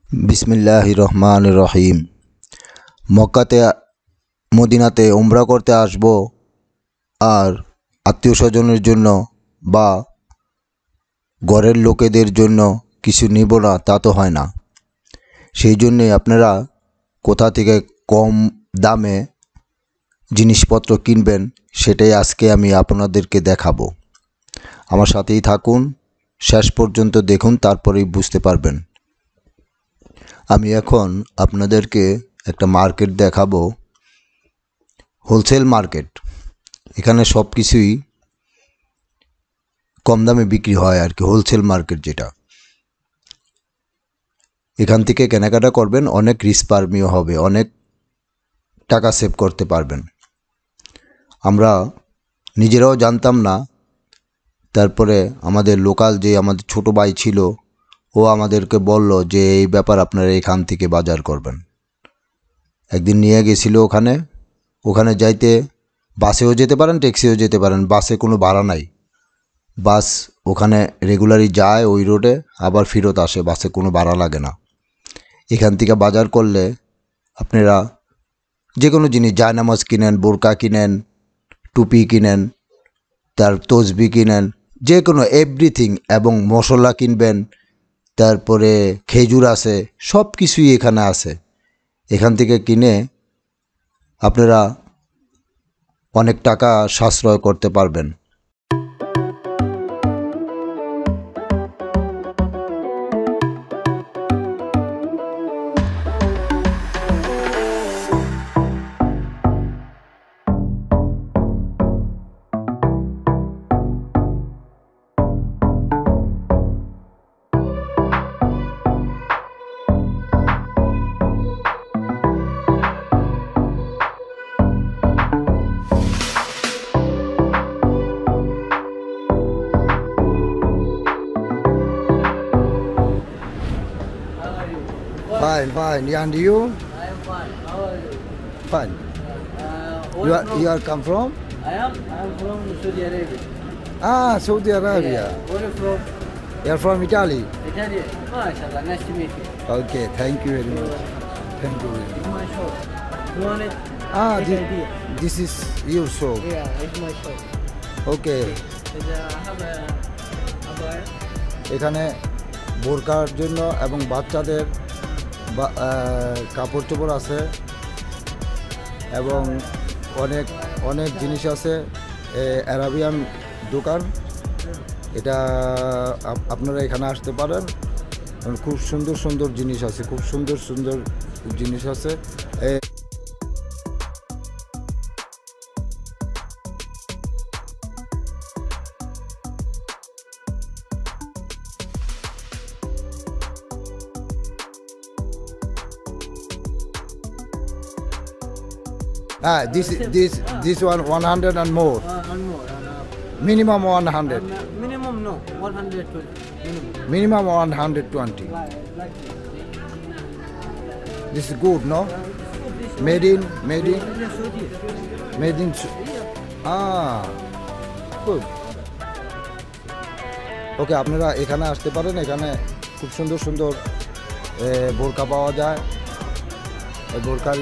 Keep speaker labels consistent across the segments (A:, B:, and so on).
A: बिस्मिल्लाहिर रहमानिर रहीम। मक्काते मदिनाते उमरा करते आसबो और आत्मीय स्वजनेर जन्य बा घरेर लोकेदेर जन्य किछु निब ना ता तो हय ना। सेई जन्य आपनारा कोथा थेके कम दामे जिनिसपत्र किनबेन सेटाई आजके आमि आपनादेरके देखाबो। आमार साथेई थाकुन, शेष पर्यन्त देखुन, तारपरेई बुझते पारबेन। आमी एखन आपनादेरके एकटा मार्केट देखाबो, होलसेल मार्केट। एखाने सब किछुई कम दामे बिक्री हय आर कि, होलसेल मार्केट जेटा। एखान थेके केनाकाटा करबेन, अनेक रिस्क-पारमिও हबे, अनेक टाका सेव करते पारबेन। आमरा निजेराও जानताम ना, तारपरे आमादेर लोकाल जे आमादेर छोटो भाई छिलो ও আমাদেরকে বলল যে এই ব্যাপার আপনারা এখান থেকে বাজার করবেন। একদিন নিয়ে গেছিল ওখানে যাইতে বাসেও যেতে পারেন, ট্যাক্সিও যেতে পারেন, বাসে কোনো ভাড়া নাই। বাস ওখানে রেগুলারই যায় ওই রোডে, আবার ফেরত আসে, বাসে কোনো ভাড়া লাগে না। এখান থেকে বাজার করলে আপনারা যে কোনো জিনিস, জায়নামাজ কিনেন, বোরকা কিনেন, টুপি কিনেন, তার তসবি কিনেন, যে কোনো এভরিথিং, এবং মশলা কিনবেন, তারপরে খেজুর আছে, সব কিছুই এখানে আছে। এখান থেকে কিনে আপনারা অনেক টাকা সাশ্রয় করতে পারবেন। Fine. And you?
B: I am fine. How are you?
A: Fine. You are come from?
B: I am from Saudi Arabia.
A: Saudi Arabia.
B: Yeah. Where are you from?
A: You are from Italy?
B: Italy. MashaAllah, nice to meet you.
A: Okay, thank you very much. Thank you very much.
B: It's my shop. You want it?
A: This is your shop.
B: Yeah, it's my shop.
A: Okay.
B: I have a abaya.
A: এখানে বোরকার জন্য এবং বাচ্চাদের কাপড় চোপড় আছে এবং অনেক জিনিস আছে। আরাবিয়ান দোকান, এটা আপনারা এখানে আসতে পারেন। খুব সুন্দর জিনিস আছে, খুব সুন্দর জিনিস আছে। This one 100 and more.
B: One more.
A: Minimum 100.
B: Minimum no, 120.
A: Minimum 120.
B: Like
A: This is good, no? Made in. Good. ওকে, আপনারা এখানে আসতে পারেন। এখানে খুব সুন্দর বোরকা পাওয়া যায়। এই বোরকার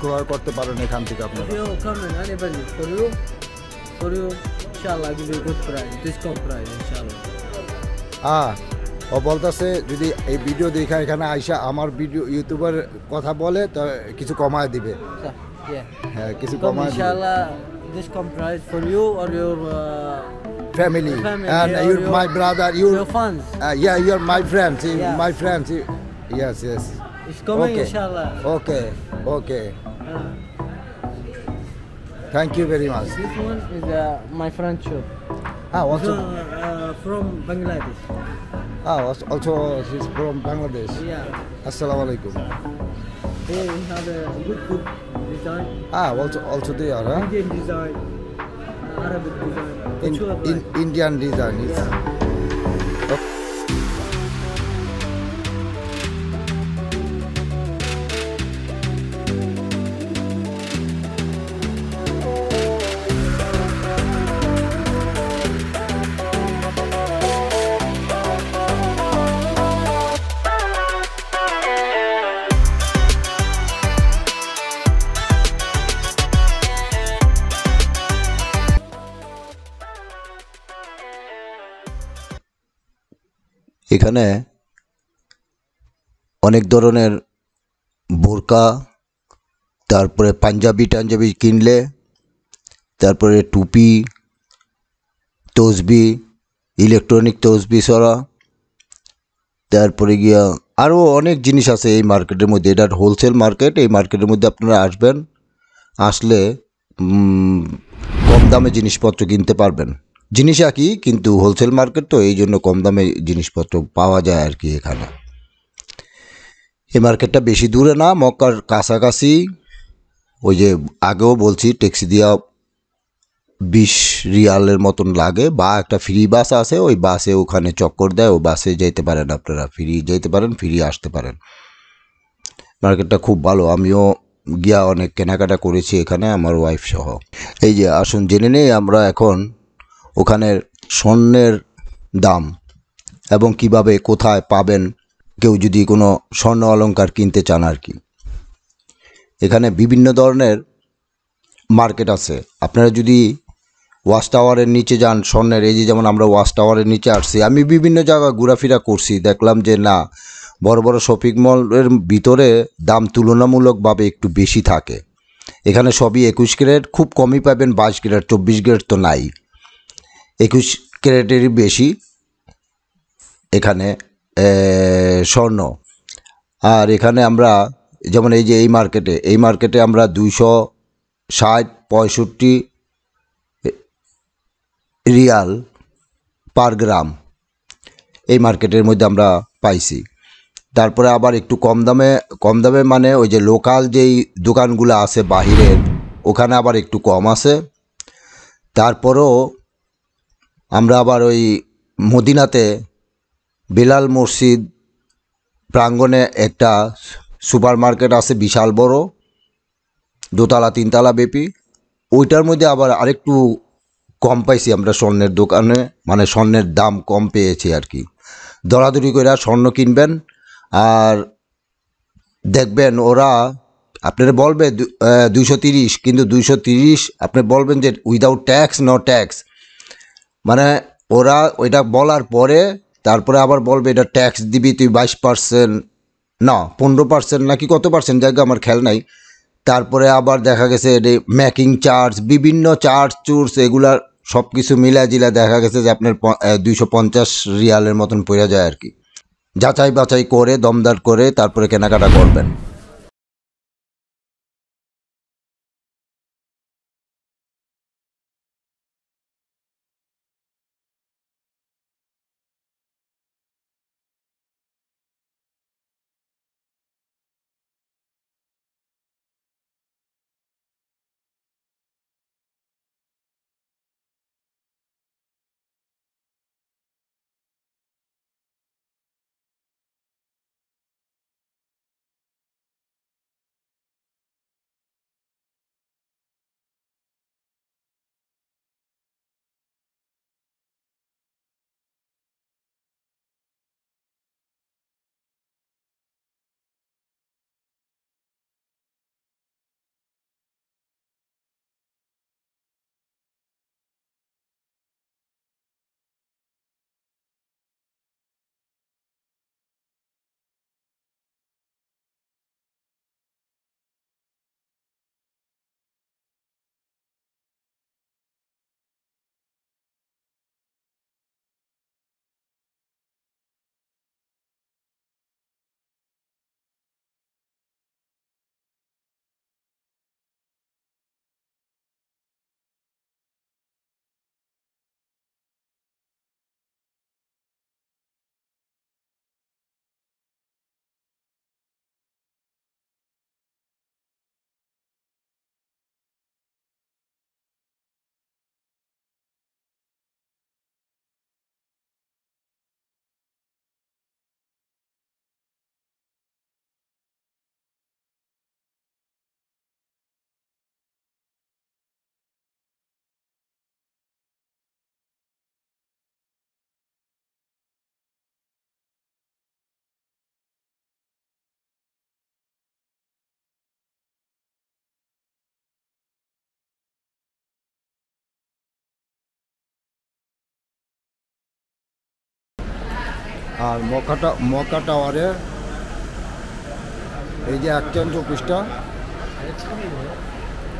A: ক্রয় করতে পারেন এখান থেকে আপনারা।
B: If you come in anybody for you, inshallah, I give you a good price, discount price, inshallah.
A: ও বলতেছে যদি এই ভিডিও দেখা এখানে আইসা আমার ভিডিও ইউটিউবের কথা বলে তো কিছু কমায় দিবে।
B: Yeah.
A: হ্যাঁ, কিছু
B: Come,
A: কমায় দিবে।
B: inshallah, discount price for you or your
A: Family and
B: or
A: you're my brother,
B: your fans.
A: Yeah, you're my friends.
B: Yeah.
A: My friends. Yes.
B: It's coming,
A: Okay.
B: inshallah.
A: Okay. Thank you very much.
B: This one is my friend shop.
A: Also,
B: From Bangladesh.
A: also she's from Bangladesh.
B: Yeah.
A: Assalamu alaikum.
B: Here we have a good design.
A: Also they are, huh?
B: Indian design, Arabic design.
A: Indian design.
B: Yeah.
A: এখানে অনেক ধরনের বোরকা, তারপরে পাঞ্জাবি টাঞ্জাবি কিনলে, তারপরে টুপি, তসবি, electronic তসবি সরা, তারপরে গিয়া আরও অনেক জিনিস আছে এই মার্কেটের মধ্যে। এটা হোলসেল মার্কেট। এই মার্কেটের মধ্যে আপনারা আসবেন, আসলে কম দামে জিনিসপত্র কিনতে পারবেন। জিনিস একই, কিন্তু হোলসেল মার্কেট তো এই জন্য কম দামে জিনিসপত্র পাওয়া যায় আর কি এখানে। এই মার্কেটটা বেশি দূরে না, মক্কার কাছাকাছি। ওই যে আগেও বলছি, ট্যাক্সি দিয়া 20 রিয়ালের মতন লাগে, বা একটা ফ্রি বাস আছে, ওই বাসে ওখানে চক্কর দেয়, ও বাসে যেতে পারেন আপনারা, ফ্রি যেতে পারেন, ফ্রি আসতে পারেন। মার্কেটটা খুব ভালো, আমিও গিয়া অনেক কেনাকাটা করেছি এখানে আমার ওয়াইফ সহ। এই যে আসুন জেনে নেই আমরা এখন ওখানের স্বর্ণের দাম এবং কিভাবে কোথায় পাবেন কেউ যদি কোনো স্বর্ণ অলংকার কিনতে চান আর কি। এখানে বিভিন্ন ধরনের মার্কেট আছে। আপনারা যদি ওয়াচ টাওয়ারের নিচে যান স্বর্ণের, এই যে যেমন আমরা ওয়াচ টাওয়ারের নিচে আসছি, আমি বিভিন্ন জায়গা ঘোরাফেরা করছি, দেখলাম যে না, বড় বড় শপিং মলের ভিতরে দাম তুলনামূলকভাবে একটু বেশি থাকে। এখানে সবই 21 ক্যারেট, খুব কমই পাবেন 22 ক্যারেট, 24 ক্যারেট তো নাই, 21 ক্যারেটেরই বেশি এখানে স্বর্ণ। আর এখানে আমরা যেমন এই যে এই মার্কেটে আমরা 260-65 রিয়াল পার গ্রাম এই মার্কেটের মধ্যে আমরা পাইছি। তারপরে আবার একটু কম দামে মানে ওই যে লোকাল যেই দোকানগুলো আছে বাহিরের, ওখানে আবার একটু কম আছে। তারপরেও আমরা আবার ওই মদিনাতে বেলাল মসজিদ প্রাঙ্গণে একটা সুপার মার্কেট আছে, বিশাল বড়, দোতলা তিনতলা ব্যাপী। ওইটার মধ্যে আবার আরেকটু কম পাইছি আমরা স্বর্ণের দোকানে, মানে স্বর্ণের দাম কম পেয়েছি আর কি। দরাদরি করে স্বর্ণ কিনবেন, আর দেখবেন ওরা আপনারা বলবে 230, কিন্তু 230 আপনি বলবেন যে উইদাউট ট্যাক্স, নো ট্যাক্স, মানে ওরা ওইটা বলার পরে তারপরে আবার বলবে এটা ট্যাক্স দিবি তুই 22%, না 15% নাকি কত পার্সেন্ট, জায়গা আমার খেয়াল নাই। তারপরে আবার দেখা গেছে মেকিং চার্জ, বিভিন্ন চার্জ চুর্স, এগুলার সব কিছু মিলা জিলা দেখা গেছে যে আপনার 250 রিয়ালের মতন পড়ে যায় আর কি। যাচাই বাছাই করে দমদার করে তারপরে কেনাকাটা করবেন।
C: আর মক্কা টাওয়ারে এই যে এক্সচেঞ্জ অফিসটা,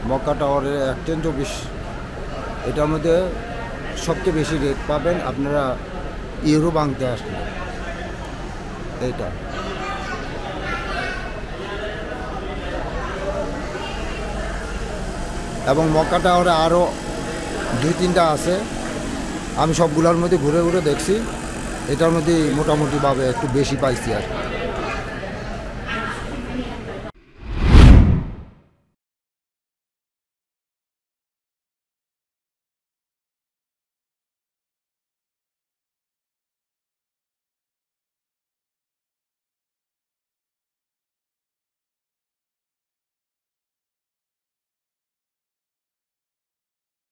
C: মক্কা টাওয়ারের এক্সচেঞ্জ অফিস, এটার মধ্যে সবচেয়ে বেশি রেট পাবেন আপনারা ইউরো ভাঙতে আসলে। এইটা এবং মক্কা টাওয়ারে আরও 2-3টা আছে, আমি সবগুলোর মধ্যে ঘুরে ঘুরে দেখছি, এটার মধ্যে মোটামুটিভাবে একটু বেশি পাইছি আর কি।